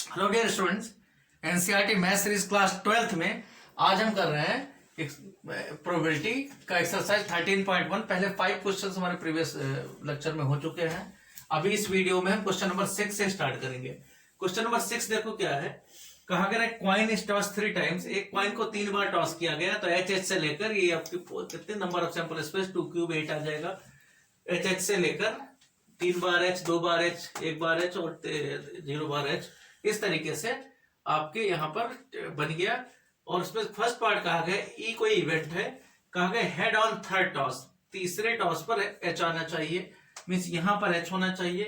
Hello dear students, NCERT math series class 12th में आज हम कर रहे हैं प्रोबेबिलिटी का एक्सरसाइज 13.1। पहले 5 क्वेश्चंस हमारे प्रीवियस लेक्चर में हो चुके हैं। अभी इस वीडियो में हम क्वेश्चन नंबर 6 से स्टार्ट करेंगे। क्वेश्चन नंबर 6 देखो क्या है। कहा गया कॉइन इज टॉस 3 टाइम्स। एक कॉइन को 3 बार टॉस किया गया, तो एच से लेकर ये आपकी कितने number of sample space 2 cube 8 आ जाएगा। एच से लेकर 3 बार एच, 2 बार एच, 1 बार एच और 0 बार एच, इस तरीके से आपके यहां पर बन गया। और उसमें फर्स्ट पार्ट कहा गया ई कोई इवेंट है। कहा गया हेड ऑन थर्ड टॉस, तीसरे टॉस पर एच आना चाहिए, मींस यहां पर एच होना चाहिए।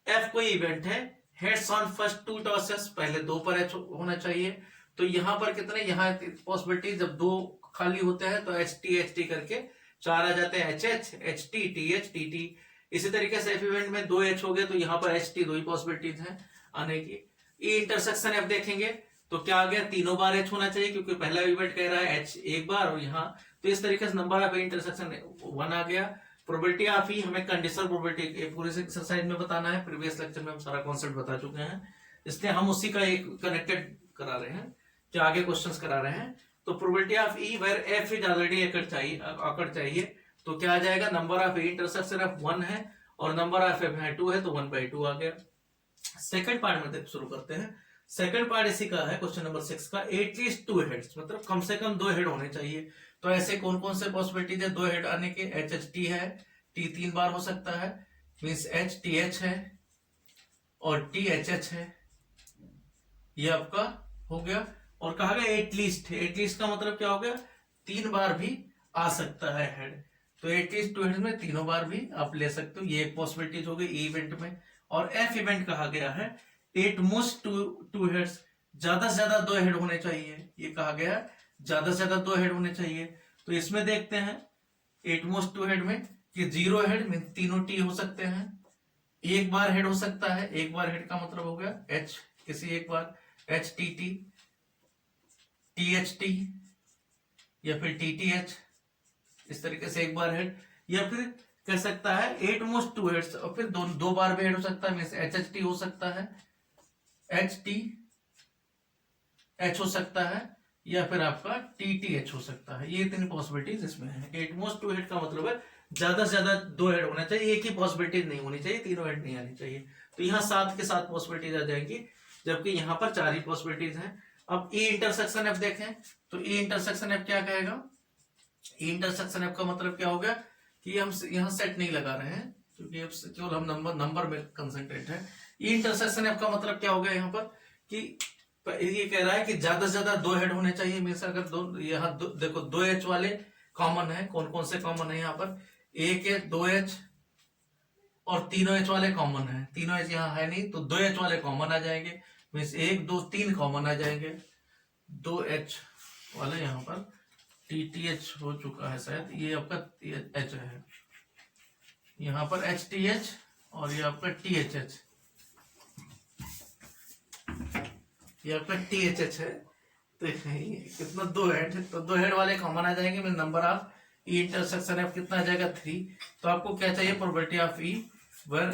एफ कोई इवेंट है, हेड्स ऑन फर्स्ट 2 टॉसेस, पहले 2 पर एच होना चाहिए। तो यहां पर कितने, यहाँ पॉसिबिलिटी जब 2 खाली होते हैं तो एच टी करके 4 आ जाते हैं, एच टी एच टी। इसी तरीके से एफ इवेंट में 2 एच हो गए, तो यहाँ पर एच टी 2 ही पॉसिबिलिटीज हैं आने की। ई इंटरसेक्शन एफ देखेंगे तो क्या आ गया, 3 बार एच होना चाहिए क्योंकि पहला इवेंट कह रहा है एच 1 बार, और यहाँ तो इस तरीके से नंबर ऑफ इंटरसेक्शन 1 आ गया। प्रोबेबिलिटी ऑफ ई हमें कंडीशनल प्रोबेबिलिटी पूरे एक्सरसाइज में बताना है। प्रीवियस लेक्चर में हम सारा कॉन्सेप्ट बता चुके हैं, इसलिए हम उसी का एक कनेक्टेड करा रहे हैं, जो आगे क्वेश्चंस करा रहे हैं। तो probability of E where F is already occur चाहिए, तो क्या आ जाएगा, नंबर ऑफ इंटरसेक्शन ऑफ 1 है और नंबर ऑफ एफ है 2 है, तो 1/2 आ गया। सेकंड पार्ट में शुरू करते हैं। सेकंड पार्ट इसी का है, क्वेश्चन नंबर 6 का। एटलीस्ट 2 हेड्स, मतलब कम से कम 2 हेड होने चाहिए। तो ऐसे कौन कौन से पॉसिबिलिटीज है 2 हेड आने के। एच एच टी है, टी 3 बार हो सकता है, मीन्स एच टी एच है और टी एच एच है, ये आपका हो गया। और कहा गया एटलीस्ट, एटलीस्ट का मतलब क्या हो गया, 3 बार भी आ सकता है हेड। तो एटलीस्ट 2 हेड में 3 बार भी आप ले सकते हो, ये एक पॉसिबिलिटीज हो गई ई इवेंट में। और एफ इवेंट कहा गया है एट मोस्ट 2 हेड्स, ज्यादा से ज्यादा 2 हेड होने चाहिए। ये कहा गया ज्यादा से ज्यादा 2 हेड होने चाहिए। तो इसमें देखते हैं एट मोस्ट 2 हेड में कि 0 हेड में तीनों टी हो सकते हैं, 1 बार हेड हो सकता है। 1 बार हेड का मतलब हो गया एच, किसी एक बार H T T, T H T या फिर टी टी एच, इस तरीके से 1 बार हेड। या फिर कह सकता है 8 मोस्ट 2 हेड्स, और फिर 2 बार भी हेड हो सकता है, एच एच टी हो सकता है, एच टी एच हो सकता है, या फिर आपका टी टी एच हो सकता है। ये 3 पॉसिबिलिटीज इसमें है। 8 मोस्ट 2 हेड का मतलब है ज्यादा से ज्यादा 2 हेड होना चाहिए, एक ही पॉसिबिलिटी नहीं होनी चाहिए, तीनों हेड नहीं आनी चाहिए। तो यहाँ 7 के 7 पॉसिबिलिटीज आ जाएंगी, जबकि यहाँ पर 4 ही पॉसिबिलिटीज हैं। अब ई इंटरसेक्शन एफ देखें तो ई इंटरसेक्शन एफ क्या कहेगा। ई इंटरसेक्शन एफ का मतलब क्या हो गया कि हम यहाँ सेट नहीं लगा रहे हैं, क्योंकि अब केवल हम नंबर में कंसंट्रेट है। ई इंटरसेक्शन एफ का मतलब क्या हो गया यहाँ पर कि ये कह रहा है कि ज्यादा से ज्यादा 2 हेड होने चाहिए। में से अगर यहाँ देखो 2 एच वाले कॉमन है, कौन कौन से कॉमन है यहाँ पर, 1 एच, 2 एच और 3 एच वाले कॉमन है। 3 एच यहाँ है नहीं, तो 2 एच वाले कॉमन आ जाएंगे, मीन्स 1 2 3 कॉमन आ जाएंगे। 2 एच वाले यहाँ पर टी टी एच हो चुका है शायद, ये आपका एच है, यहाँ पर एच टी एच और ये आपका टी एच एच, ये आपका टी एच एच है। तो कितना 2 हेड, तो 2 हेड वाले कॉमन आ जाएंगे, मेरे number of E intersection F कितना आ जाएगा 3। तो आपको क्या चाहिए, probability of E where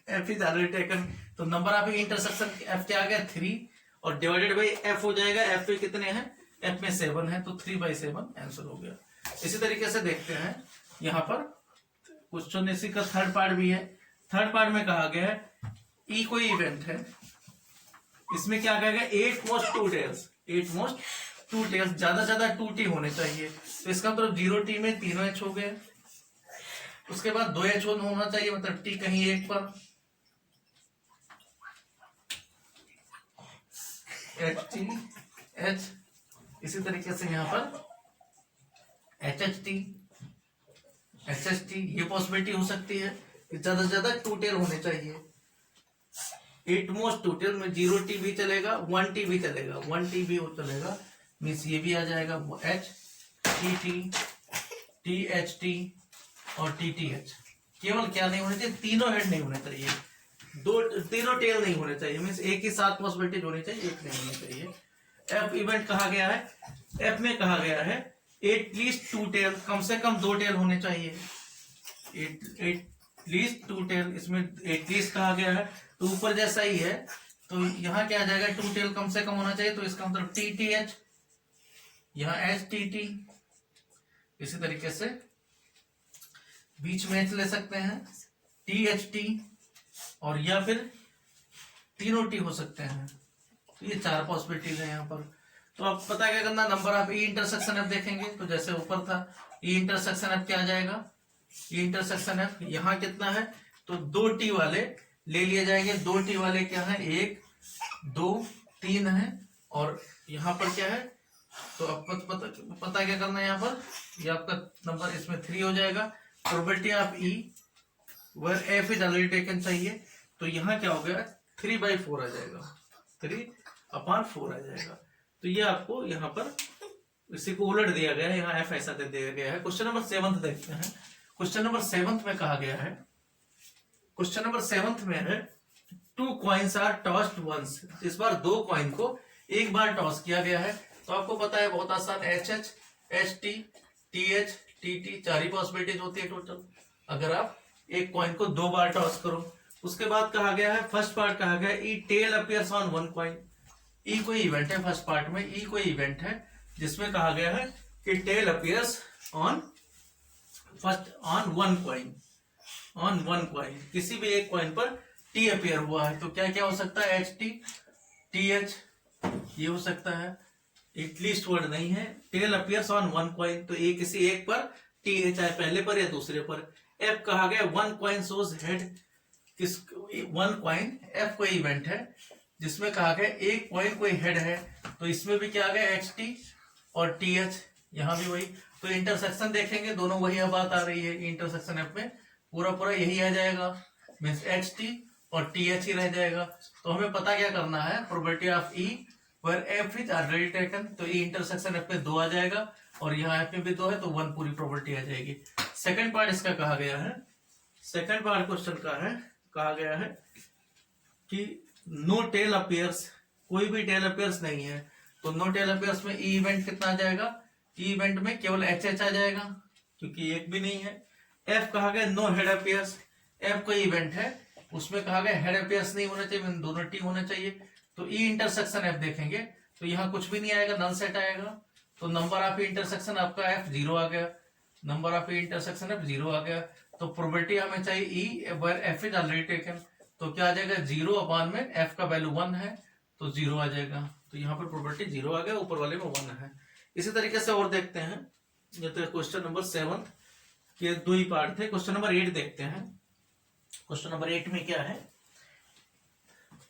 F is already taken. तो number of E intersection F क्या आ गया 3, और डिवाइडेड बाई एफ हो जाएगा। एफ पे कितने हैं, एफ में 7 है, तो 3/7 आंसर हो गया। इसी तरीके से देखते हैं यहाँ पर क्वेश्चन इसी का थर्ड पार्ट भी है। थर्ड पार्ट में कहा गया है ई कोई इवेंट है, इसमें क्या कहेगा 8 मोस्ट 2 टेल्स, 8 मोस्ट 2 टेल्स, ज्यादा से ज्यादा 2 टी होने चाहिए। तो इसका मतलब 0 टी में 3 एच हो गए, उसके बाद 2 एच होना चाहिए, मतलब टी कहीं एक पर, एच टी एच। इसी तरीके से यहाँ पर H H T H H T, ये पॉसिबिलिटी हो सकती है कि ज्यादा से ज्यादा 2 टेल होने चाहिए। 8 मोस्ट 2 टेल में 0 टी भी चलेगा, 1 टी भी चलेगा, 1 टी भी चलेगा, मीन्स ये भी आ जाएगा H T T, T H T और टी टी एच। केवल क्या नहीं होने चाहिए, तीनों हेड नहीं होने चाहिए, तीनों टेल नहीं होने चाहिए, मीन्स एक ही 7 पॉसिबिलिटीज होनी चाहिए, एक नहीं होनी चाहिए। एफ इवेंट कहा गया है, एफ में कहा गया है एटलीस्ट 2 टेल, कम से कम 2 टेल होने चाहिए। एटलीस्ट 2 टेल, इसमें एटलीस्ट कहा गया है, तो ऊपर जैसा ही है, तो यहाँ क्या आ जाएगा, 2 टेल कम से कम होना चाहिए, तो इसका मतलब TTH, यहाँ HTT, इसी तरीके से बीच में H ले सकते हैं THT, और या फिर तीनों T हो सकते हैं। तो ये 4 पॉसिबिलिटीज है यहाँ पर। तो अब पता क्या करना, number of E intersection F देखेंगे, तो जैसे ऊपर था ई इंटरसेक्शन एफ क्या आ जाएगा, ई इंटरसेक्शन एफ यहाँ कितना है, तो 2T वाले ले लिए जाएंगे। 2T वाले क्या है, 1 2 3 है, और यहाँ पर क्या है, तो अब पता क्या करना है यहाँ पर, ये आपका नंबर इसमें 3 हो जाएगा। Probability of E where F is already taken चाहिए, तो यहाँ क्या हो गया, 3/4 आ जाएगा, 3/4 आ जाएगा। तो ये आपको यहाँ पर इसी को उलट दिया गया है, यहाँ एफ ऐसा दे दिया गया है। क्वेश्चन नंबर 7 देखते हैं। क्वेश्चन नंबर 7 में कहा गया है, क्वेश्चन नंबर 7 में है 2 कॉइन्स आर टॉस्ड वंस। इस बार 2 कॉइन को एक बार टॉस किया गया है। तो आपको पता है बहुत आसान, HH HT TH TT 4 ही पॉसिबिलिटीज होती है टोटल, अगर आप एक कॉइन को 2 बार टॉस करो। उसके बाद कहा गया है, फर्स्ट पार्ट कहा गया है ई टेल अपीयर्स ऑन 1 कॉइन। ई कोई इवेंट है, फर्स्ट पार्ट में ई कोई इवेंट है जिसमें कहा गया है कि tail appears on 1 coin, on 1 coin, किसी भी एक कॉइन पर टी अपीयर हुआ है। तो क्या क्या हो सकता है, HT TH, ये हो सकता है, एटलीस्ट वर्ड नहीं है। टेल अपीयर्स ऑन 1 कॉइन, तो ये किसी एक पर टी है, चाहे पहले पर या दूसरे पर। एफ कहा गया 1 कॉइन शोज हेड, किस 1 कॉइन एफ कोई इवेंट है जिसमें कहा गया एक कॉइन कोई हेड है, तो इसमें भी क्या आ गया, HT और TH, यहाँ भी वही। तो इंटरसेक्शन देखेंगे, दोनों वही बात आ रही है, इंटरसेक्शन एफ में पूरा पूरा यही आ जाएगा, मीन्स HT और TH ही रह जाएगा। तो हमें पता क्या करना है, probability of E where F is already taken, तो ई इंटरसेक्शन एफ में 2 आ जाएगा, और यहाँ एफ में भी 2 है, तो 1 पूरी प्रोबेबिलिटी आ जाएगी। सेकंड पार्ट इसका कहा गया है, सेकंड पार्ट क्वेश्चन का है, कहा गया है कि नो टेल अपीयर्स, कोई भी टेल अपीयर्स नहीं है, तो नो टेल अपीयर्स में ई इवेंट कितना आ जाएगा, ई इवेंट में केवल HH आ जाएगा क्योंकि एक भी नहीं है। एफ कहा गया नो हेड अपीयर्स, एफ कोई इवेंट है उसमें कहा गया हेड अपीयर्स नहीं होना चाहिए, दोनों टी होना चाहिए। तो ई इंटरसेक्शन एफ देखेंगे, तो यहाँ कुछ भी नहीं आएगा, नल सेट आएगा। तो नंबर ऑफ इंटरसेक्शन आपका एफ 0 आ गया, नंबर ऑफ इंटरसेक्शन एफ 0 आ गया। तो प्रोबेबिलिटी हमें चाहिए E where F is already taken, तो क्या आ जाएगा, 0 में एफ का वैल्यू 1 है तो 0 आ जाएगा। तो यहाँ पर प्रोबेबिलिटी 0 आ गया, ऊपर वाले में 1 है। इसी तरीके से और देखते हैं, ये तो क्वेश्चन नंबर 7 के 2 ही पार्ट थे। क्वेश्चन नंबर 8 देखते हैं। क्वेश्चन नंबर 8 में क्या है,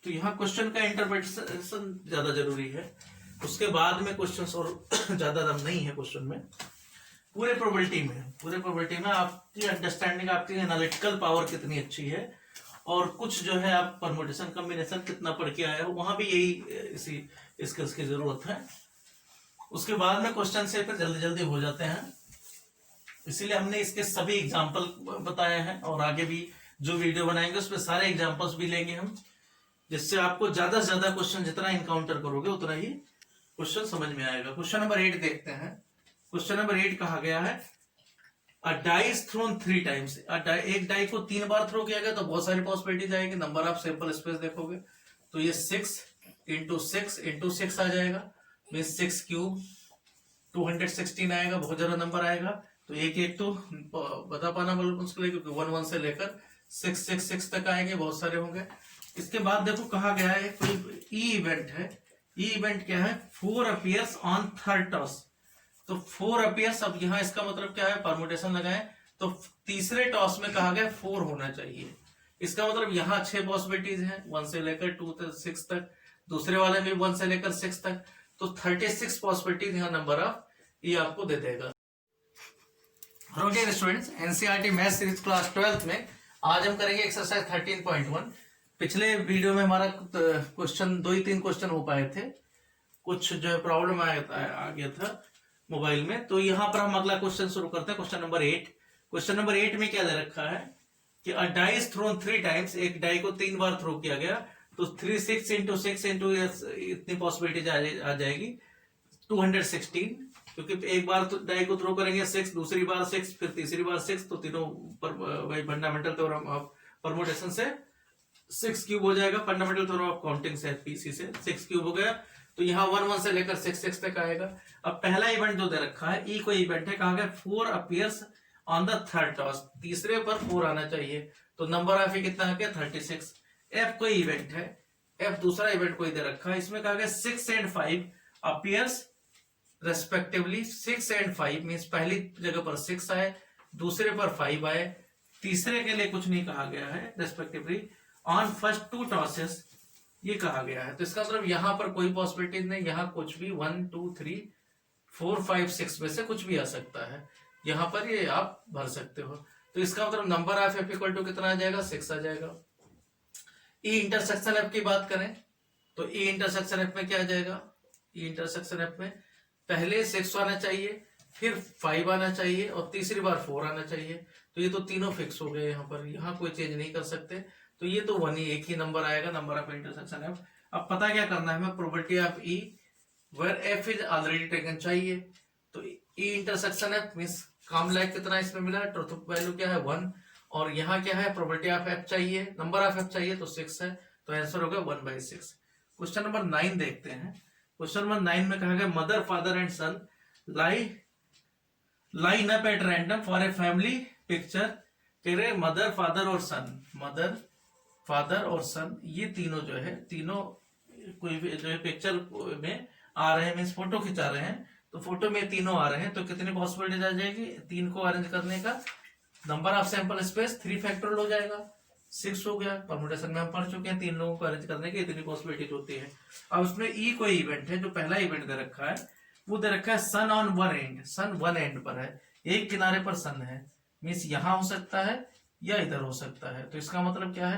तो यहाँ क्वेश्चन का इंटरप्रिटेशन ज्यादा जरूरी है, उसके बाद में क्वेश्चन और ज्यादा दम नहीं है क्वेश्चन में। पूरे प्रोबेबिलिटी में आपकी अंडरस्टैंडिंग, आपकी एनालिटिकल पावर कितनी अच्छी है, और कुछ जो है आप परमुटेशन कॉम्बिनेशन कितना पढ़ के आए हो, वहां भी यही इसी स्किल्स की जरूरत है। उसके बाद में क्वेश्चन से फिर जल्दी जल्दी हो जाते हैं, इसीलिए हमने इसके सभी एग्जाम्पल बताए हैं, और आगे भी जो वीडियो बनाएंगे उसमें सारे एग्जाम्पल्स भी लेंगे हम, जिससे आपको ज्यादा से ज्यादा क्वेश्चन जितना इनकाउंटर करोगे उतना ही क्वेश्चन समझ में आएगा। क्वेश्चन नंबर 8 देखते हैं। क्वेश्चन नंबर 8 कहा गया है अ डाइस थ्रोन 3 टाइम्स, एक डाई को 3 बार थ्रो किया गया, तो बहुत सारी पॉसिबिलिटीज आएगी। नंबर ऑफ सैंपल स्पेस देखोगे तो ये 6 × 6 × 6 आ जाएगा, मीन्स 6 क्यूब 216 आएगा, बहुत ज्यादा नंबर आएगा। तो एक एक तो बता पाना बहुत मुश्किल है, क्योंकि 1 1 से लेकर 6 6 6 तक आएंगे, बहुत सारे होंगे। इसके बाद देखो कहा गया है कोई ई इवेंट है, ई इवेंट क्या है, 4 अपीयर्स ऑन 3rd टॉस। तो 4 अपीयर्स, अब यहाँ इसका मतलब क्या है, परमुटेशन लगाएं, तो तीसरे टॉस में कहा गया 4 होना चाहिए। इसका मतलब यहाँ 6 पॉसिबिलिटीज हैं, 1 से लेकर 2 से 6 तक, दूसरे वाले में 1 से लेकर 6 तक, तो 36 पॉसिबिलिटीज यहाँ नंबर ऑफ ये आपको दे देगा। Students, NCERT math series class 12th में आज हम करेंगे एक्सरसाइज 13.1। पिछले वीडियो में हमारा क्वेश्चन 2 ही 3 क्वेश्चन हो पाए थे, कुछ जो है प्रॉब्लम आ गया था मोबाइल में। तो यहाँ पर हम अगला क्वेश्चन शुरू करते हैं, क्वेश्चन नंबर 8। क्वेश्चन नंबर 8 में क्या दे रखा है कि अ डाइस थ्रोन 3 टाइम्स, एक डाई को 3 बार थ्रो किया गया, तो 3 6 × 6 इतनी पॉसिबिलिटी आ जाएगी 216, क्योंकि एक बार तो डाई को थ्रो करेंगे 6, दूसरी बार 6, फिर तीसरी बार 6, तो तीनों पर वही फंडामेंटल थ्योरम ऑफ परमुटेशन से 6 क्यूब हो जाएगा, फंडामेंटल थ्योरम ऑफ काउंटिंग से पीसी से 6 क्यूब हो गया। तो यहाँ 1 1 से लेकर 6 6 तक आएगा। अब पहला इवेंट जो दे रखा है ई कोई इवेंट है, कहा गया 4 appears on the third toss, तीसरे पर 4 आना चाहिए। तो नंबर ऑफ कितना है, 36। एफ कोई इवेंट है, एफ दूसरा इवेंट कोई दे रखा है, इसमें कहा गया 6 and 5 appears respectively. 6 and 5 means पहली जगह पर 6 आए, दूसरे पर 5 आए, तीसरे के लिए कुछ नहीं कहा गया है रेस्पेक्टिवली ऑन फर्स्ट 2 टॉसेस ये कहा गया है। तो इसका मतलब यहां पर कोई पॉसिबिलिटी नहीं, यहां कुछ भी 1 2 3 4 5 6 में से कुछ भी आ सकता है, यहां पर ये आप भर सकते हो। तो इसका मतलब number of F equal to कितना आ जाएगा, 6 आ जाएगा। ई इंटरसेक्शन एफ की बात करें तो ई इंटरसेक्शन एफ में क्या आ जाएगा, ई इंटरसेक्शन एफ में पहले 6 आना चाहिए, फिर 5 आना चाहिए और तीसरी बार 4 आना चाहिए। तो ये तो तीनों फिक्स हो गए, यहाँ पर यहाँ कोई चेंज नहीं कर सकते। तो ये तो 1 ही एक ही नंबर आएगा, नंबर ऑफ इंटरसेक्शन एफ। अब पता क्या करना है हमें, probability of E where F is already taken चाहिए। तो ई इंटरसेक्शन एफ मींस काम लाइक कितना इसमें मिला, ट्रुथ वैल्यू क्या है 1, और यहाँ क्या है प्रोबेबिलिटी ऑफ एफ चाहिए, नंबर ऑफ एफ चाहिए तो 6 है। तो आंसर होगा 1/6। क्वेश्चन नंबर 9 देखते हैं। क्वेश्चन नंबर 9 में कहा गया mother father and son line up at random for a family picture. कह रहे मदर फादर और सन, मदर फादर और सन ये तीनों जो है, तीनों कोई भी जो है पिक्चर में आ रहे हैं, मीन्स फोटो खिंचा रहे हैं। तो फोटो में तीनों आ रहे हैं, तो कितनी पॉसिबिलिटीज आ जाएगी 3 को अरेंज करने का। Number of sample space 3 factorial हो जाएगा, 6 हो गया। परमुटेशन में हम पढ़ चुके हैं 3 लोगों को अरेंज करने की इतनी पॉसिबिलिटीज होती है। अब उसमें ई कोई इवेंट है, जो पहला इवेंट दे रखा है वो दे रखा है sun on one end, sun one end पर है, एक किनारे पर सन है, मीन्स यहां हो सकता है या इधर हो सकता है। तो इसका मतलब क्या है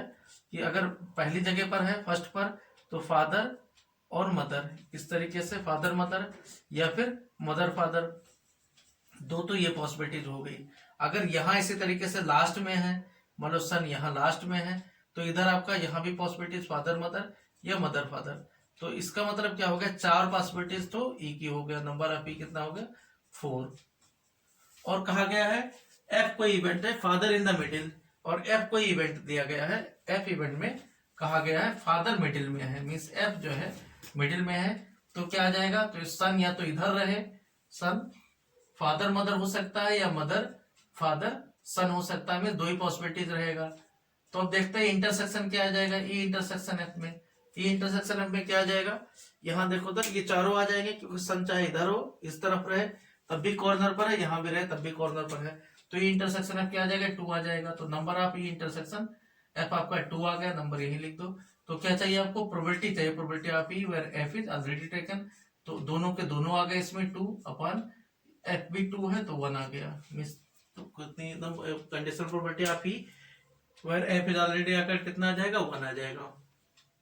कि अगर पहली जगह पर है फर्स्ट पर, तो फादर और मदर, इस तरीके से फादर मदर या फिर मदर फादर, दो तो ये पॉसिबिलिटीज हो गई। अगर यहाँ इसी तरीके से लास्ट में है, मतलब सन यहाँ लास्ट में है, तो इधर आपका यहाँ भी पॉसिबिलिटीज फादर मदर या मदर फादर। तो इसका मतलब क्या हो गया, 4 पॉसिबिलिटीज तो ई की हो गया, नंबर ऑफ ई कितना हो गया 4। और कहा गया है एफ कोई इवेंट है फादर इन द मिडिल, और एफ कोई इवेंट दिया गया है, एफ इवेंट में कहा गया है फादर मिडिल में है, मीन्स एफ जो है मिडिल में है। तो क्या आ जाएगा, तो सन या तो इधर रहे, सन फादर मदर हो सकता है या मदर फादर सन हो सकता है, में 2 ही पॉसिबिलिटीज रहेगा। तो अब देखते हैं इंटरसेक्शन क्या आ जाएगा ई इंटरसेक्शन एफ में। ई इंटरसेक्शन एफ में क्या आ जाएगा, यहाँ देखो तो ये चारों आ जाएंगे, क्योंकि सन चाहे इधर हो इस तरफ रहे तब भी कॉर्नर पर है, यहाँ भी रहे तब भी कॉर्नर पर है। तो ई इंटरसेक्शन एफ क्या आ जाएगा 2 आ जाएगा। तो number of E intersection F आपका 2 आ गया, नंबर यही लिख दो। तो क्या चाहिए आपको, प्रोबेबिलिटी चाहिए, probability of E where F is already taken. तो दोनों के दोनों आ गए इसमें 2 अपन एफ भी 2 है तो 1 आ गया, मीन्स तो कितनी एकदम conditional probability of E where F is already occur कितना आ जाएगा 1 आ जाएगा।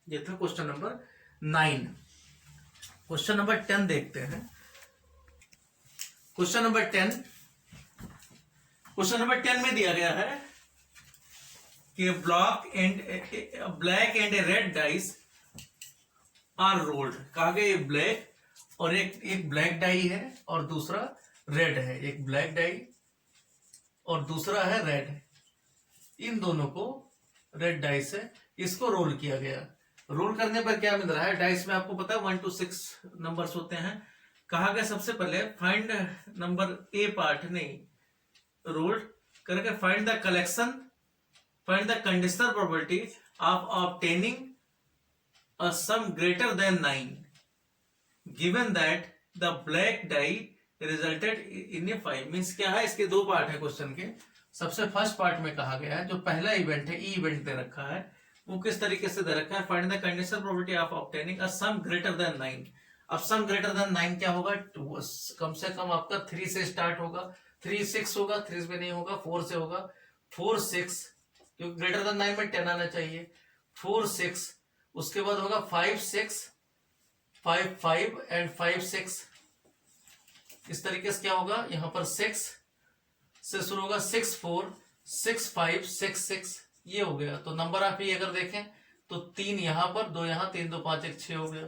ये था क्वेश्चन नंबर 9। क्वेश्चन नंबर 10 देखते हैं। क्वेश्चन नंबर 10, क्वेश्चन नंबर 10 में दिया गया है कि black and a red dice are rolled. कहा गया ब्लैक और एक ब्लैक डाई है और दूसरा रेड है, एक ब्लैक डाई और दूसरा है रेड, इन दोनों को रेड डाइस है, इसको रोल किया गया। रोल करने पर क्या मिल रहा है, डाइस में आपको पता है 1 to 6 नंबर्स होते हैं। कहा गया सबसे पहले फाइंड नंबर ए पार्ट, नहीं रोल्ड करके find the collection, find the conditional probability of obtaining a some greater than 9 given that the black die resulted in a 5। Means क्या है, इसके 2 पार्ट है क्वेश्चन के। सबसे फर्स्ट पार्ट में कहा गया है जो पहला इवेंट है ई इवेंट दे रखा है, वो किस तरीके से दे रखा है, find the conditional probability of obtaining a some greater than 9। अब सम ग्रेटर देन 9 क्या होगा, कम से कम आपका 3 से स्टार्ट होगा, 3 6 होगा, 3 में नहीं होगा, 4 से होगा, 4 6, क्योंकि ग्रेटर देन 9 में 10 आना चाहिए, 4 6, उसके बाद होगा 5 6 5 5 एंड 5 6। इस तरीके से क्या होगा, यहां पर 6 से शुरू होगा, 6 4 6 5 6 6, ये हो गया। तो नंबर ऑफ ई अगर देखें तो 3 यहां पर, 2 यहां, 3 2 5 1 6 हो गया,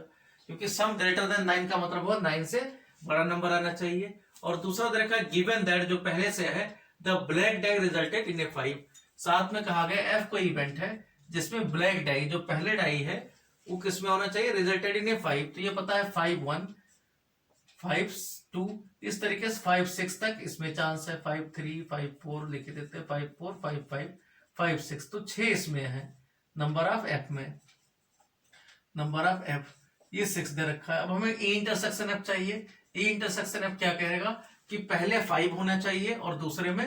क्योंकि सम ग्रेटर देन 9 का मतलब हुआ 9 से बड़ा नंबर आना चाहिए। और दूसरा देखा गिवन दैट, जो पहले से है the black die resulted in a 5। साथ में कहा गया एफ कोई इवेंट है जिसमें ब्लैक डाई, जो पहले डाई है वो किसमें होना चाहिए, रिजल्टेड इन ए 5, तो ये पता है 5 1 5 2, इस तरीके से 5 6 तक इसमें चांस है, 5 3 5 4 लिख देते हैं, 5 4 5 5 5 6, तो 6 इसमें है नंबर ऑफ एफ में, नंबर ऑफ एफ ये 6 दे रखा है। अब हमें ए इंटरसेक्शन एफ चाहिए। ए इंटरसेक्शन एफ क्या कहेगा कि पहले 5 होना चाहिए और दूसरे में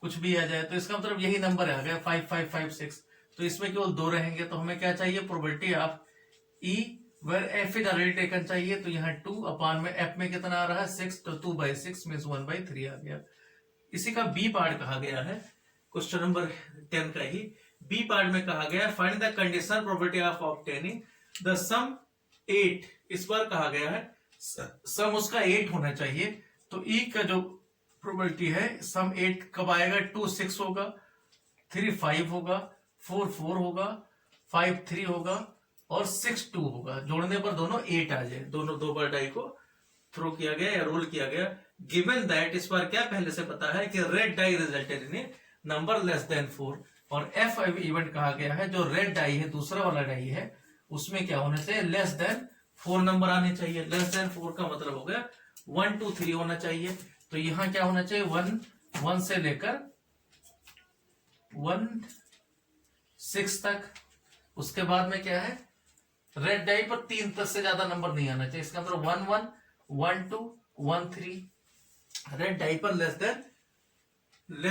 कुछ भी आ जाए, तो इसका मतलब यही नंबर आ गया 5 5 5 6, तो इसमें केवल 2 रहेंगे। तो हमें क्या चाहिए, probability of E where F is already taken चाहिए, तो यहाँ 2 अपान में एफ में कितना आ रहा है 6, तो 2/6 मीन्स 1/3 आ गया। इसी का बी पार्ट कहा गया है, क्वेश्चन नंबर 10 का ही बी पार्ट में कहा गया है find the conditional probability of obtaining the sum 8। इस बार कहा गया है सम उसका 8 होना चाहिए, तो ई का जो प्रोबेबिलिटी है सम 8 कब आएगा, 2 6 होगा, 3 5 होगा, 4 4 होगा, 5 3 होगा और 6 2 होगा। जोड़ने पर दोनों 8 आ जाए, दोनों दो बार डाई को थ्रो किया गया या रोल किया गया। गिवन दैट, इस बार क्या पहले से पता है कि red die resulted in a number less than 4, और एफ इवेंट कहा गया है जो रेड डाई है दूसरा वाला डाई है उसमें क्या होना चाहिए, लेस देन 4 नंबर आने चाहिए। लेस देन 4 का मतलब हो गया 1 2 3 होना चाहिए, तो यहां क्या होना चाहिए 1 1 से लेकर 1 6 तक। उसके बाद में क्या है, रेड डाई पर 3 तक से ज्यादा नंबर नहीं आना चाहिए, इसका मतलब 1 1 1 2 1 3। रेड डाई पर लेस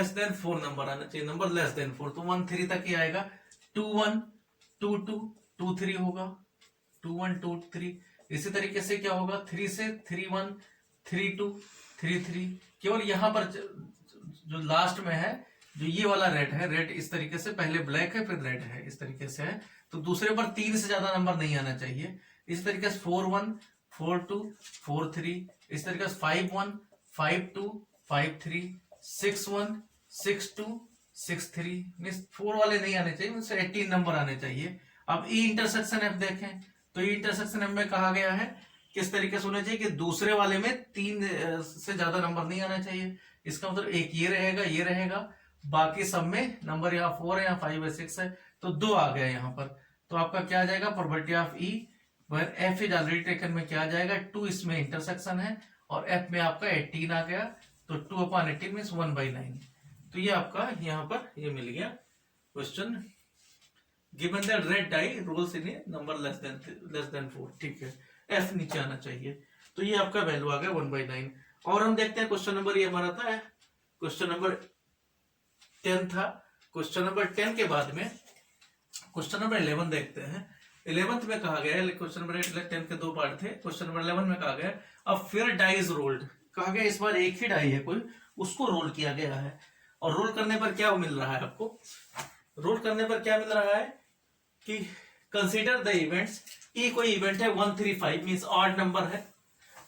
देन 4 नंबर आना चाहिए, नंबर लेस देन 4, तो 1 3 तक ही आएगा। 2 1 2 2 2 3 होगा, 2 1 2 3। इसी तरीके से क्या होगा 3 से 3 1 3 2 3 3। केवल यहां पर जो लास्ट में है, जो ये वाला रेड है, रेड इस तरीके से पहले ब्लैक है फिर रेड है, इस तरीके से है, तो दूसरे पर 3 से ज्यादा नंबर नहीं आना चाहिए। इस तरीके से 4 1 4 2 4 3, इस तरीके से 5 1 5 2 5 3 6 1 6 2 6 3, मीन्स 4 वाले नहीं आने चाहिए, मीन्स 18 नंबर आने चाहिए। अब ई इंटरसेक्शन एफ देखें, तो ई इंटरसेक्शन एफ में कहा गया है किस तरीके से होना चाहिए कि दूसरे वाले में 3 से ज्यादा नंबर नहीं आना चाहिए। इसका मतलब एक ये रहेगा, ये रहेगा, बाकी सब में नंबर यहाँ 4 है, यहाँ 5 है, 6 है, तो 2 आ गया यहाँ पर। तो आपका क्या आ जाएगा, probability of E where F is already taken में क्या आ जाएगा 2, इसमें इंटरसेक्शन है और एफ में आपका 18 आ गया, तो 2/18 मीन्स 1/9। तो ये आपका यहाँ पर ये मिल गया question. Given that red die rolls in a number less than 4, ठीक है, एफ नीचे आना चाहिए, तो ये आपका वैल्यू आ गया 1/9। और हम देखते हैं क्वेश्चन नंबर, ये हमारा था क्वेश्चन नंबर 10 था। क्वेश्चन नंबर 10 के बाद में क्वेश्चन नंबर 11 देखते हैं। 11th में कहा गया है, क्वेश्चन नंबर 10 के 2 पार्ट थे, क्वेश्चन नंबर 11 में कहा गया अब फिर डाई इज रोल्ड, कहा गया इस बार एक ही डाई है कोई, उसको रोल किया गया है, और रोल करने पर क्या मिल रहा है आपको, रोल करने पर क्या मिल रहा है कि कंसीडर द इवेंट्स, ई कोई इवेंट है 135 मींस ऑड नंबर है,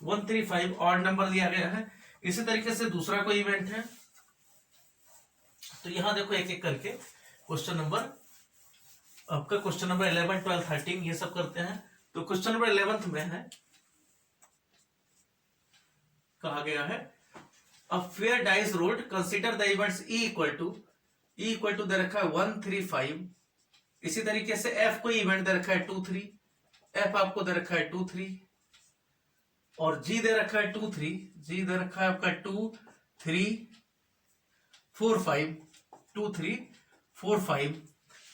135 ऑड नंबर दिया गया है। इसी तरीके से दूसरा कोई इवेंट है, तो यहां देखो एक एक करके क्वेश्चन नंबर, आपका क्वेश्चन नंबर 11 12 13 ये सब करते हैं। तो क्वेश्चन नंबर 11 में है, कहा गया है a fair dice rolled consider the events E equal to दे रखा है 135। इसी तरीके से एफ कोई इवेंट दे रखा है 2 3, एफ आपको दे रखा है 2 3, और जी दे रखा है 2 3, जी दे रखा है आपका 2 3 4 5 2 3 4 5।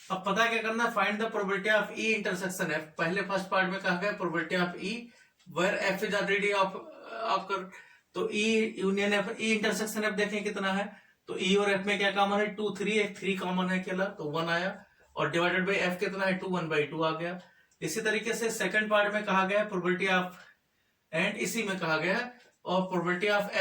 अब पता क्या करना, find the probability of E intersection F. पहले फर्स्ट पार्ट में कहा गया probability of E where F is already of, तो E union F, E intersection F देखें कितना है, तो ई और एफ में क्या कॉमन है 2 3, एक 3 कॉमन है अकेला, तो 1 आया, और डिवाइडेड बाई एफ कितना है 2 1/2 आ गया। इसी तरीके से सेकंड पार्ट में कहा गया प्रोबेबिलिटी ऑफ, एंड इसी में कहा गया और probability of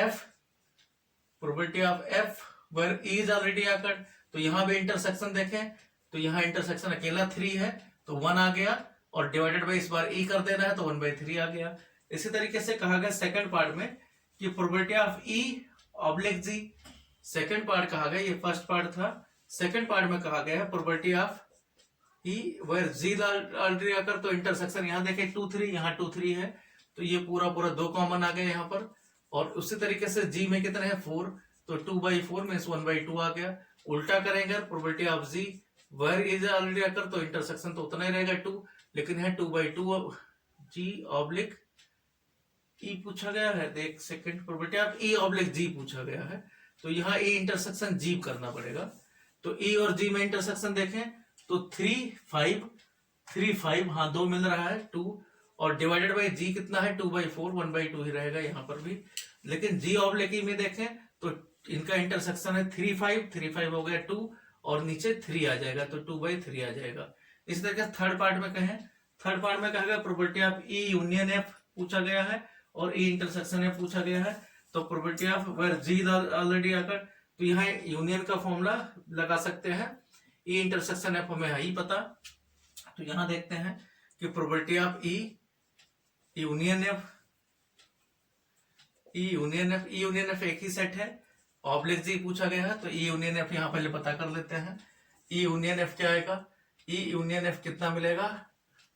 F where E is already occurred, तो यहां भी इंटरसेक्शन देखें, तो यहाँ इंटरसेक्शन अकेला 3 है, तो 1 आ गया, और डिवाइडेड बाई इस बार ई कर देना है तो 1/3 आ गया। इसी तरीके से कहा गया सेकंड पार्ट में कि probability of E oblique G, second part कहा गया, ये फर्स्ट पार्ट था, सेकंड पार्ट में कहा गया है probability of E where G already occur, तो इंटरसेक्शन यहाँ देखें 2 3, यहाँ 2 3 है, तो ये पूरा 2 कॉमन आ गया यहाँ पर, और उसी तरीके से जी में कितना है 4, तो 2/4 में 1/2 आ गया। उल्टा करेंगे probability of G where is already occur, तो इंटरसेक्शन तो उतना ही रहेगा 2, लेकिन है 2/2 जी ऑब्लिक ई पूछा गया है। देख second probability of E oblique G पूछा गया है, तो यहाँ ई इंटरसेक्शन जी करना पड़ेगा। तो ई और जी में इंटरसेक्शन देखें तो 3 5 हाँ 2 मिल रहा है 2, और डिवाइडेड बाई जी कितना है 2/4, 1/2 ही रहेगा यहाँ पर भी। लेकिन जी ऑब्लिक ई में देखें तो इनका इंटरसेक्शन है 3 5 हो गया 2, और नीचे 3 आ जाएगा तो 2/3 आ जाएगा। इस तरीके से थर्ड पार्ट में कहें, थर्ड पार्ट में कहेगा probability of E union F पूछा गया है और ई इंटरसेक्शन एफ पूछा गया है। तो probability of where G already occur, तो यहाँ यूनियन का फॉर्मूला लगा सकते हैं। ई इंटरसेक्शन एफ हमें है ही पता, तो यहाँ देखते हैं कि probability of E union F, E union F एक ही सेट है, ऑब्लिक जी पूछा गया है, तो ई यूनियन एफ यहाँ पहले पता कर लेते हैं। ई यूनियन एफ क्या आएगा, ई यूनियन एफ कितना मिलेगा,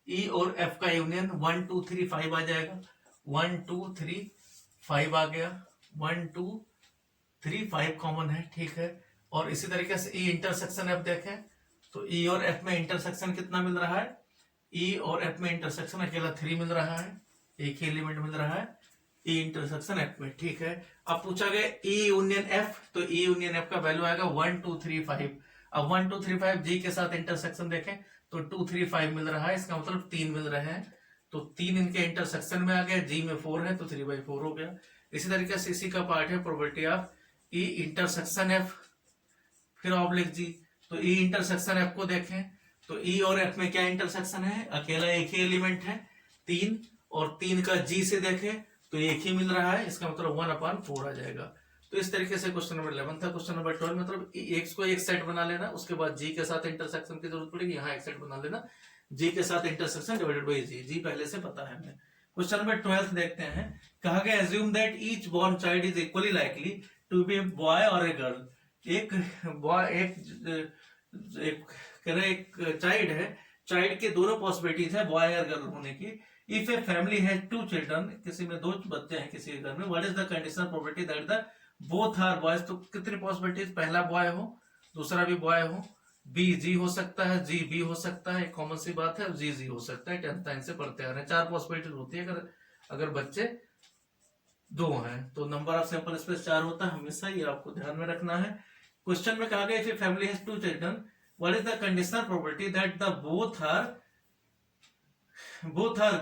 ई और एफ का यूनियन 1 2 3 5 आ जाएगा। 1 2 3 5 आ गया, 1 2 3 5 कॉमन है, ठीक है। और इसी तरीके से ई इंटरसेक्शन एफ देखें तो ई और एफ में इंटरसेक्शन कितना मिल रहा है, ई और एफ में इंटरसेक्शन अकेला 3 मिल रहा है, एक ही एलिमेंट मिल रहा है ई इंटरसेक्शन एफ में, ठीक है। अब पूछा गया ई यूनियन एफ, तो ई यूनियन एफ का वैल्यू आएगा 1 2 3 5। अब 1 2 3 5 जी के साथ इंटरसेक्शन देखें तो 2 3 5 मिल रहा है, इसका मतलब 3 मिल रहे हैं, तो 3 इनके इंटरसेक्शन में आ गया, जी में 4 है तो 3/4 हो गया। इसी तरीके से इसी का पार्ट है probability of E intersection F फिर ऑब्लिक जी। तो ई इंटरसेक्शन एफ को देखें तो ई और एफ में क्या इंटरसेक्शन है, अकेला एक ही एलिमेंट है 3, और 3 का जी से देखें तो एक ही मिल रहा है, इसका मतलब 1/4 आ जाएगा। तो इस तरीके से क्वेश्चन नंबर 11 था। क्वेश्चन नंबर 12 मतलब एक्स को एक सेट बना लेना, उसके बाद जी के साथ इंटरसेक्शन की जरूरत पड़ेगी, यहाँ एक सेट बना लेना, जी के साथ इंटरसेक्शन डिवाइडेड बाई जी, जी पहले से पता है हमें। क्वेश्चन नंबर 12 देखते हैं, कहा गया assume that each born child is equally likely to be boy और ए गर्ल। एक बॉय एक चाइल्ड है, चाइल्ड के दोनों पॉसिबिलिटीज है बॉय और गर्ल होने की। If a family has 2 children, किसी में 2 बच्चे हैं किसी घर में, what is the conditional probability that the both are boys. तो कितनी पॉसिबिलिटीज, पहला बॉय हो दूसरा भी बॉय हो, बी जी हो सकता है, जी बी हो सकता है, कॉमन सी बात है, जी जी हो सकता है, 10th टाइम से पढ़ते आ रहे हैं। 4 पॉसिबिलिटीज होती है अगर बच्चे 2 हैं, तो नंबर ऑफ सैंपल स्पेस 4 होता है हमेशा, ये आपको ध्यान में रखना है। क्वेश्चन में कहा गया if a family has 2 children what is the conditional probability that the both are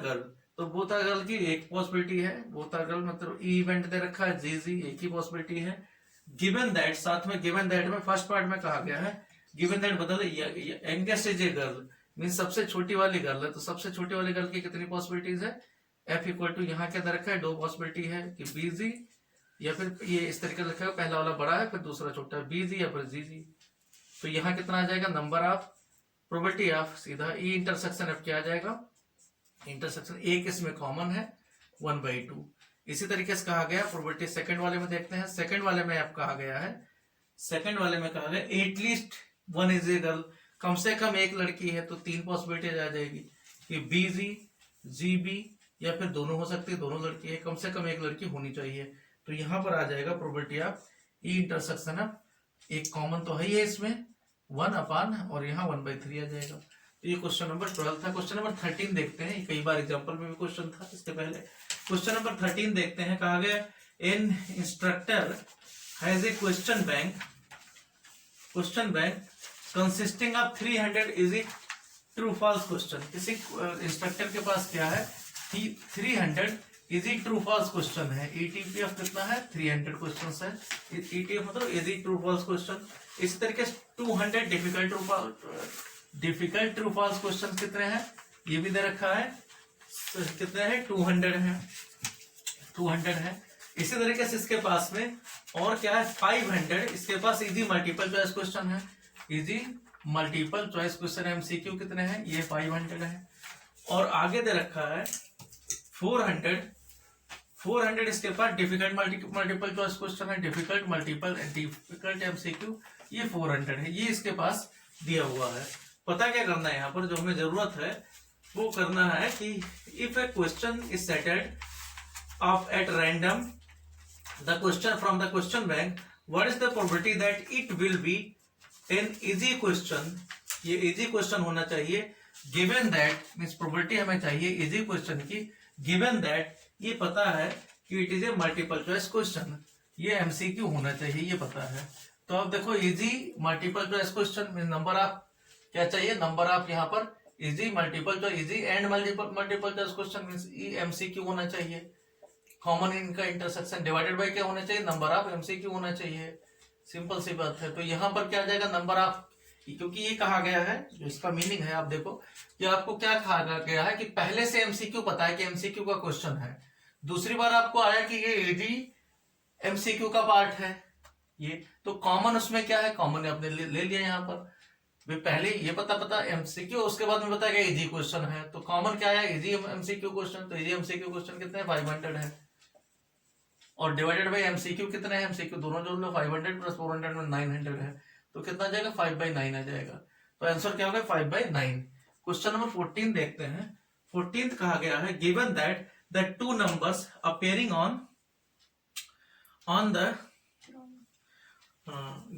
girl. तो बोथ आर गर्ल की एक पॉसिबिलिटी है, बोथ आर गर्ल मतलब ई इवेंट दे रखा है, जी जी एक ही पॉसिबिलिटी है। गिवन दैट, साथ में गिवन दैट में फर्स्ट पार्ट में कहा गया है गिवन दैट बदल youngest is a girl, mean सबसे छोटी वाली गर्ल है, तो सबसे छोटी वाली गर्ल की कितनी पॉसिबिलिटीज है, एफ इक्वल टू यहाँ क्या दे रखा है 2 पॉसिबिलिटी है कि बी जी, या फिर ये इस तरीके से लिखा है पहला वाला बड़ा है फिर दूसरा छोटा है, बी जी या फिर जी जी। तो यहाँ कितना आ जाएगा, नंबर ऑफ प्रोबेबिलिटी ऑफ सीधा ई इंटरसेक्शन एफ क्या आ जाएगा, इंटरसेक्शन एक इसमें कॉमन है 1/2। इसी तरीके से कहा गया प्रोबेबिलिटी सेकंड वाले में देखते हैं, सेकंड वाले में अब कहा गया है, सेकंड वाले में कहा गया एटलीस्ट 1 इज ए गर्ल, कम से कम एक लड़की है, तो 3 पॉसिबिलिटी आ जाएगी कि बी जी जी बी, या फिर दोनों हो सकती है, दोनों लड़की है, कम से कम एक लड़की होनी चाहिए। तो यहाँ पर आ जाएगा probability of E intersection of एक कॉमन तो है ही है इसमें 1/, और यहाँ 1/3 आ जाएगा। तो ये क्वेश्चन नंबर 12 था। क्वेश्चन नंबर 13 देखते हैं, कई बार एग्जांपल में भी क्वेश्चन था इसके पहले। क्वेश्चन नंबर 13 देखते हैं, कहा गया an instructor has a question bank consisting of 300 easy true false question. किसी इंस्ट्रक्टर के पास क्या है, 300 इजी ट्रू फॉल्स क्वेश्चन है, ईटीपीएफ कितना है 300 क्वेश्चन है, ईटीएफ मतलब इजी ट्रू फॉल्स क्वेश्चन। इसी तरीके से 200 डिफिकल्ट ट्रू फॉल्स क्वेश्चन कितने हैं, ये भी दे रखा है, कितने हैं 200 है। इसी तरीके से इसके पास में और क्या है 500, इसके पास इजी मल्टीपल चॉइस क्वेश्चन है, easy multiple choice question MCQ कितने हैं, ये 500 है। और आगे दे रखा है 400 इसके पास डिफिकल्ट मल्टीपल चॉइस क्वेश्चन है, डिफिकल्ट एमसीक्यू, ये 400 है, ये इसके पास दिया हुआ है। पता क्या करना है यहाँ पर, जो हमें जरूरत है वो करना है कि if A question is settled of at random the question from the question bank, what is the probability that it will be an easy question ये इजी क्वेश्चन होना चाहिए। गिवन दैट मीन्स प्रोबेबिलिटी हमें चाहिए easy question की। Given that ये पता है कि it is a multiple choice question, ये एमसीक्यू होना चाहिए, ये पता है। तो अब देखो इजी मल्टीपल चॉइस क्वेश्चन में नंबर ऑफ क्या चाहिए, नंबर ऑफ यहाँ पर easy multiple choice, easy and multiple choice question means MCQ होना चाहिए। कॉमन इनका इंटरसेक्शन डिवाइडेड बाय क्या होना चाहिए, नंबर ऑफ एमसीक्यू होना चाहिए। सिंपल सी बात है। तो यहाँ पर क्या आ जाएगा, नंबर ऑफ, क्योंकि ये कहा गया है, जो इसका मीनिंग है आप देखो कि आपको क्या कहा गया है कि पहले से एमसीक्यू पता है कि एमसीक्यू का क्वेश्चन है। दूसरी बार आपको आया कि ये इजी एमसीक्यू का पार्ट है ये, तो कॉमन उसमें क्या है, कॉमन आपने ले लिया यहाँ पर। पहले ये पता एमसीक्यू, उसके बाद में बताया इजी क्वेश्चन है, तो कॉमन क्या है, इजी एमसीक्यू क्वेश्चन। तो इजी एमसीक्यू क्वेश्चन कितने 500 है, और डिवाइडेड बाय एमसीक्यू कितने हैं, एमसीक्यू दोनों जोड़ लो, 500 प्लस 400 में 900 है, तो कितना आ जाएगा 5/9 आ जाएगा। तो आंसर क्या होगा 5/9। क्वेश्चन नंबर 14 देखते हैं। 14 कहा गया है given that the two numbers appearing on the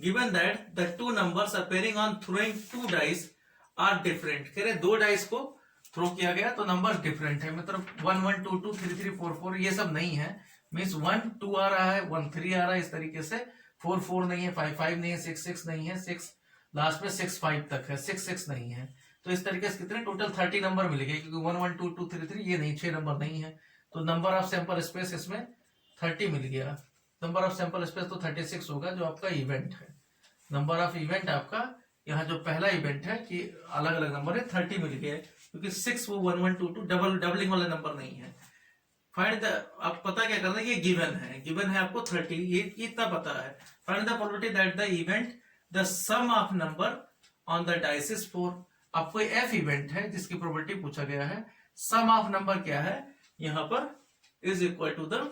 given that the two numbers appearing on throwing two dice are different। कह रहे दो डाइस को थ्रो किया गया तो नंबर डिफरेंट है, मतलब 1 1 2 2 3 3 4 4 ये सब नहीं है। मीन्स 1 2 आ रहा है, 1 3 आ रहा है, इस तरीके से 4 4 नहीं है, 5 5 नहीं है, 6 6 नहीं है, 6 लास्ट में 6 5 तक है, 6 6 नहीं है। तो इस तरीके से कितने टोटल 30 नंबर मिल गए, क्योंकि 1 1 2 2 3 3 ये नहीं, 6 नंबर नहीं है। तो नंबर ऑफ सैंपल स्पेस इसमें 30 मिल गया। नंबर ऑफ सैंपल स्पेस तो 36 होगा, जो आपका इवेंट है। नंबर ऑफ इवेंट आपका यहाँ जो पहला इवेंट है कि अलग अलग नंबर है 30 मिल गया, क्योंकि 6 वो 1 1 2 2 डबलिंग वाला नंबर नहीं है। फाइंड द, आप पता क्या करना है, ये गिवन है, गिवन है आपको 30, ये इतना पता है। Find the probability that the event the sum of number on the dice is 4। आपको एफ इवेंट है जिसकी प्रोबेबिलिटी पूछा गया है, सम ऑफ नंबर क्या है यहाँ पर is equal to the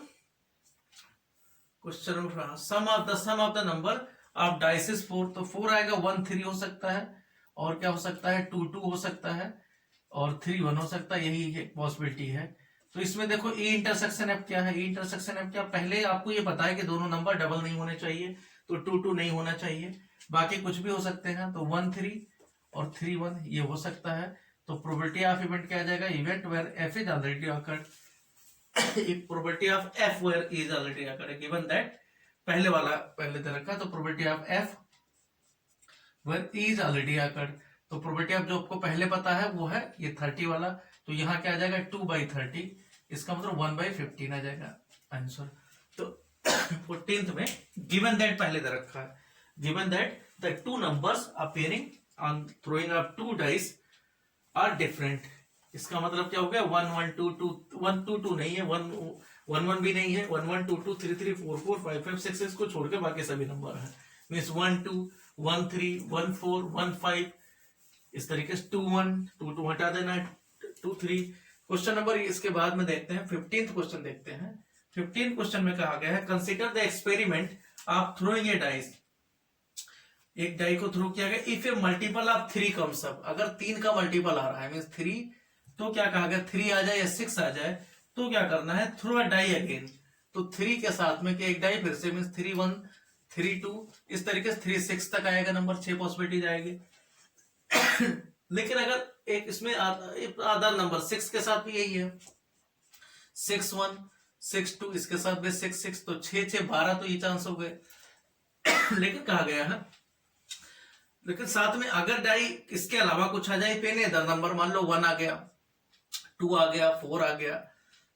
question sum of the number of dice is 4। तो 4 आएगा, 1 3 हो सकता है, और क्या हो सकता है 2 2 हो सकता है, और 3 1 हो सकता है, यही एक पॉसिबिलिटी है। तो इसमें देखो ई इंटरसेक्शन एफ क्या है, ई इंटरसेक्शन एफ क्या, पहले आपको ये पता है कि दोनों नंबर डबल नहीं होने चाहिए, तो 2 2 नहीं होना चाहिए, बाकी कुछ भी हो सकते हैं। तो 1 3 और 3 1 ये हो सकता है। तो प्रोबेबिलिटी ऑफ इवेंट क्या आ जाएगा, event where F is already occurred, probability of F where is already occurred given that, पहले वाला पहले दे रखा, तो probability of F where is already occurred. तो प्रोबेबिलिटी ऑफ जो आपको पहले पता है वो है ये 30 वाला, तो यहाँ क्या आ जाएगा 2/30, इसका मतलब 1/15 आ जाएगा आंसर। तो 14th में गिवन दैट पहले दे रखा है, given that the two numbers appearing on throwing of two dice are different. इसका मतलब क्या हो गया 1 1 2 2 1 2 2 नहीं है, 1 1 1 भी नहीं है, 1 1 2 2 3 3 4 4 5 5 6 6 को छोड़ के बाकी सभी नंबर है। मीन्स 1 2 1 3 1 4 1 5, इस तरीके से 2 1 2 2 हटा देना, 2 3। क्वेश्चन नंबर इसके बाद में देखते हैं 15th क्वेश्चन देखते हैं। 15th क्वेश्चन में कहा गया है consider the experiment of throwing A dice. एक डाई को थ्रो किया गया, if A multiple of 3 comes up, अगर 3 का मल्टीपल आ रहा है मीन्स 3, तो क्या कहा गया 3 आ जाए या 6 आ जाए, तो क्या करना है थ्रो अ डाई अगेन। तो 3 के साथ में एक डाई फिर से मीन्स 3 1 3 2, इस तरीके से 3 6 तक आएगा नंबर, 6 पॉसिबिलिटीज आएगी। लेकिन अगर एक इसमें आधा नंबर 6 के साथ भी यही है, 6 1 6 2, इसके साथ भी 6 6, तो 6 6 12, तो ये चांस हो गए। लेकिन कहा गया है, लेकिन साथ में अगर डाई इसके अलावा कुछ आ जाए, पेन अदर नंबर, मान लो 1 आ गया, 2 आ गया, 4 आ गया,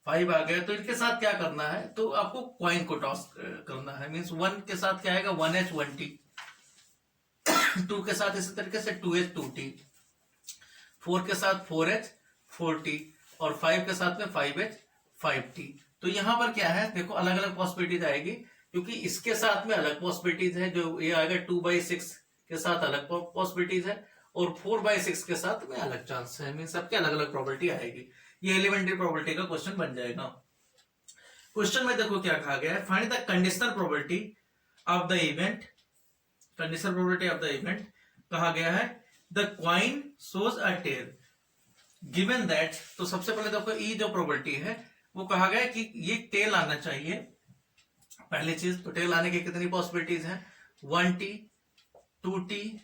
5 आ गया, तो इनके साथ क्या करना है, तो आपको कॉइन को टॉस करना है। मीन्स 1 के साथ क्या आएगा 1H 1T, 2 के साथ इसी तरीके से 2H 2T, 4 के साथ 4H 4T, और 5 के साथ में 5H 5T। तो यहां पर क्या है देखो, अलग अलग पॉसिबिलिटीज आएगी, क्योंकि इसके साथ में अलग पॉसिबिलिटीज है, जो ये आएगा 2/6 के साथ अलग पॉसिबिलिटीज है, और 4/6 के साथ में अलग चांस है। मीन सबके अलग अलग प्रोबेबिलिटी आएगी। ये एलिमेंट्री प्रोबेबिलिटी का क्वेश्चन बन जाएगा। क्वेश्चन में देखो क्या कहा गया है, find the conditional probability of the event. Conditional probability of the event कहा गया है the coin shows a tail given that. तो सबसे पहले देखो ई जो प्रोबेबिलिटी है वो कहा गया कि ये टेल आना चाहिए, पहली चीज। तो टेल आने की कितनी पॉसिबिलिटीज हैं, 1T 2T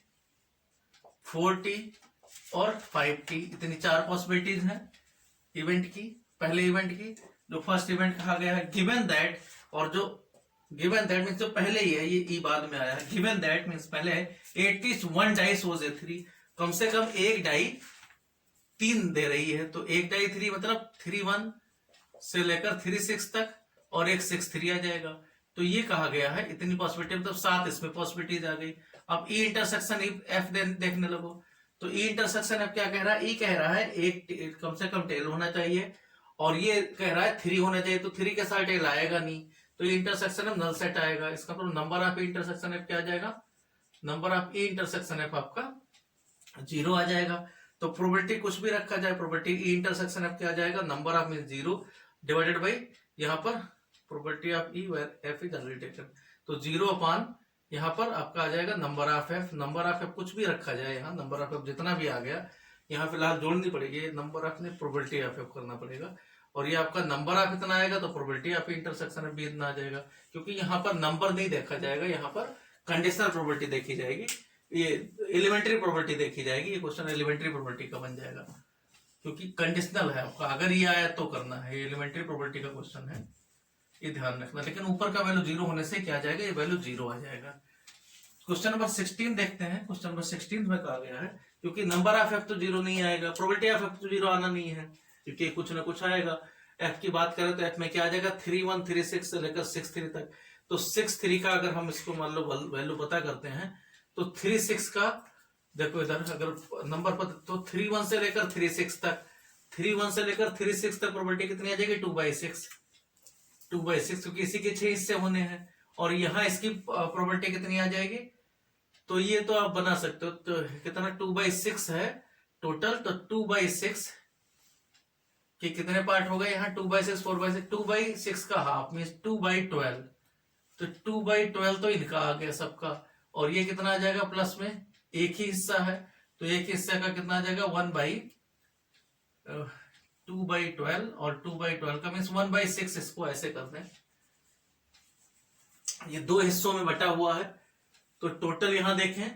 4t और 5t, इतनी 4 पॉसिबिलिटीज हैं इवेंट की, पहले इवेंट की। जो फर्स्ट इवेंट कहा गया है गिवन दैट, और जो गिवन दैट मीन्स जो पहले ही है, ये ई बाद में आया है। गिवन दैट मीन्स पहले है एटलीस्ट 1 डाइस वाज ए 3, कम से कम एक डाई 3 दे रही है। तो एक डाई 3 मतलब 3 1 से लेकर 3 6 तक, और एक 6 3 आ जाएगा। तो ये कहा गया है इतनी पॉसिबिलिटी, मतलब 7 इसमें पॉसिबिलिटीज आ गई। अब ई इंटरसेक्शन एफ देखने लगो। तो ई इंटरसेक्शन एफ क्या कह रहा है, ई कह रहा है एक कम से कम टेल होना चाहिए, और ये कह रहा है 3 होना चाहिए। तो 3 के साथ टेल आएगा नहीं, तो E intersection F null set आएगा। इसका मतलब number of E intersection F क्या आ जाएगा, number of E intersection F आपका 0 आ जाएगा। तो प्रोबेबिलिटी कुछ भी रखा जाए, प्रोबेबिलिटी ई इंटरसेक्शन एफ क्या आ जाएगा, number of mean 0 divided by यहाँ पर probability of E where F is already taken. तो 0 अपान यहाँ पर आपका आ जाएगा number of F. Number of F कुछ भी रखा जाए, यहाँ नंबर ऑफ एफ जितना भी आ गया, यहाँ फिलहाल जोड़नी पड़ेगी नंबर ऑफ ने, प्रोबेबिलिटी ऑफ एफ करना पड़ेगा। और ये आपका नंबर ऑफ इतना आएगा तो प्रोबेबिलिटी ऑफ इंटरसेक्शन एफ भी इतना आ जाएगा, क्योंकि यहाँ पर नंबर नहीं देखा जाएगा, यहाँ पर कंडीशनल प्रोबेबिलिटी देखी जाएगी, ये एलिमेंट्री प्रोबेबिलिटी देखी जाएगी। ये क्वेश्चन एलिमेंट्री प्रोबेबिलिटी का बन जाएगा, क्योंकि कंडीशनल है आपका, अगर ये आया तो करना है। ये एलिमेंट्री प्रोबेबिलिटी का क्वेश्चन है, ये ध्यान रखना। लेकिन ऊपर का वैल्यू 0 होने से क्या आ जाएगा, ये वैल्यू 0 आ जाएगा। क्वेश्चन नंबर 16 देखते हैं। क्वेश्चन नंबर 16 में कहा गया है, क्योंकि नंबर ऑफ एफ तो 0 नहीं आएगा, प्रोबेबिलिटी ऑफ एफ तो 0 आना नहीं है, क्योंकि कुछ ना कुछ आएगा। एफ की बात करें तो एफ में क्या आ जाएगा, 3 1 3 6 से लेकर 6 3 तक। तो 6 3 का अगर हम इसको मान लो वैल्यू पता करते हैं, तो 3 6 का देखो इधर अगर नंबर पता, तो 3 1 से लेकर 3 6 तक, 3 1 से लेकर 3 6 तक प्रोबेबिलिटी कितनी आ जाएगी, 2/6, 2/6, क्योंकि इसी के 6 हिस्से होने हैं। और यहाँ इसकी प्रोबेबिलिटी कितनी आ जाएगी, तो ये तो आप बना सकते हो। तो कितना 2/6 है टोटल, तो 2/6 के कितने पार्ट हो गए यहाँ, 2/6 4/6, 2/6 का हाफ मीन्स 2/12। तो 2/12 तो इनका आ गया सबका, और ये कितना आ जाएगा प्लस में, एक ही हिस्सा है, तो एक हिस्से का कितना आ जाएगा 2/12, और 2/12 का मीन्स 1/6। इसको ऐसे कर दें, ये 2 हिस्सों में बटा हुआ है। तो टोटल यहां देखें,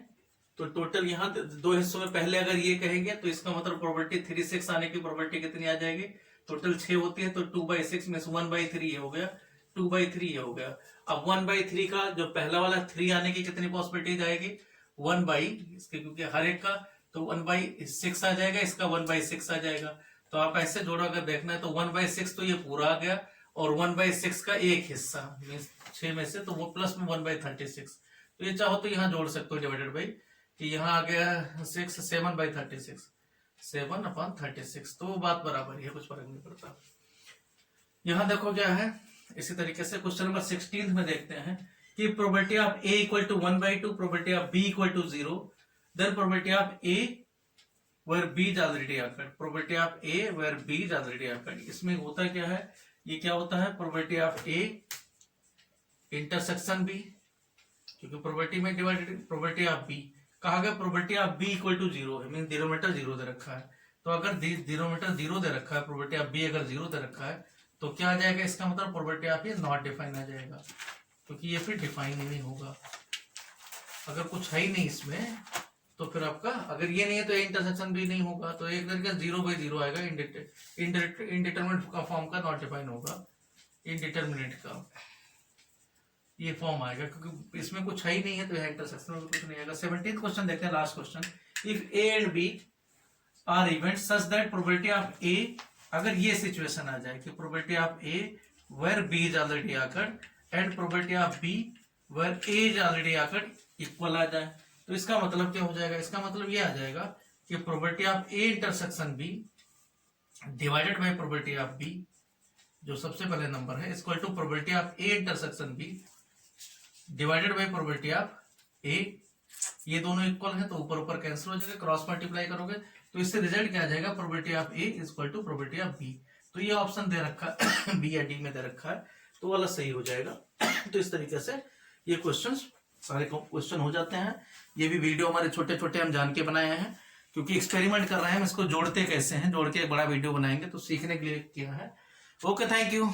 तो टोटल यहां 2 हिस्सों में पहले अगर ये कहेंगे, तो इसका मतलब प्रोबेबिलिटी 3 6 आने की प्रोबेबिलिटी कितनी आ जाएगी, टोटल 6 होती है। तो 2/6 में 1/3 ये हो गया, 2/3 ये हो गया। अब 1/3 का जो पहला वाला 3 आने की कितनी पॉसिबिलिटी आएगी, 1 इसके, क्योंकि हर एक का तो 1/6 आ जाएगा, इसका 1/6 आ जाएगा। तो आप ऐसे जोड़ो अगर देखना है, तो 1/6 तो ये पूरा आ गया, और 1/6 का एक हिस्सा मीन्स 6 में से, तो वो प्लस में 1/36। तो ये चाहो तो यहाँ जोड़ सकते हो डिवाइडेड बाई, कि यहाँ आ गया 6 7/36, 7/36, तो वो बात बराबर है, कुछ फर्क नहीं पड़ता। यहाँ देखो क्या है, इसी तरीके से क्वेश्चन नंबर 16 में देखते हैं कि probability of A equal to 1/2, probability of B equal to 0, then probability of A where B is already occurred, probability of A where B is already occurred। इसमें होता क्या है, ये क्या होता है, probability of A intersection B, क्योंकि probability में डिवाइडेड प्रोबेबिलिटी ऑफ B कहा गया, probability of B equal to 0 है, मीन डिनोमिनेटर 0 दे रखा है। तो अगर डिनोमिनेटर 0 दे रखा है, प्रोबेबिलिटी ऑफ B अगर 0 दे रखा है, तो क्या आ जाएगा, इसका मतलब प्रोबेबिलिटी ऑफ ये नॉट डिफाइन आ जाएगा, क्योंकि ये फिर डिफाइन ही नहीं होगा। अगर कुछ है ही नहीं इसमें, तो फिर आपका अगर ये नहीं है तो इंटरसेक्शन भी नहीं होगा, तो एक तरीके 0/0 आएगा, इनडिटरमिनेट का फॉर्म का, नॉट डिफाइन होगा, इनडिटरमिनेट का ये फॉर्म आएगा, क्योंकि इसमें कुछ है ही नहीं है, तो इंटरसेक्शन में कुछ नहीं आएगा। 17th क्वेश्चन देखते हैं, last question. If A and B are event such that probability of A, अगर ये सिचुएशन आ जाए कि probability of A where B is already occurred and probability of B where A is already occurred equal आ जाए, तो इसका मतलब क्या हो जाएगा, इसका मतलब ये आ जाएगा कि probability of A intersection B divided by probability of B, जो सबसे पहले नंबर है, equal to probability of A intersection B divided by probability of A। ये दोनों इक्वल है तो ऊपर ऊपर कैंसिल हो जाएगा, क्रॉस मल्टीप्लाई करोगे तो इससे रिजल्ट क्या आ जाएगा, probability of A equal to probability of B। तो ये ऑप्शन दे रखा है B या D में दे रखा है, तो वाला सही हो जाएगा। तो इस तरीके से ये क्वेश्चंस सारे क्वेश्चन हो जाते हैं। ये भी वीडियो हमारे छोटे छोटे हम जान के बनाए हैं, क्योंकि एक्सपेरिमेंट कर रहे हैं हम इसको जोड़ते कैसे हैं, जोड़ के एक बड़ा वीडियो बनाएंगे, तो सीखने के लिए किया है। Okay, thank you.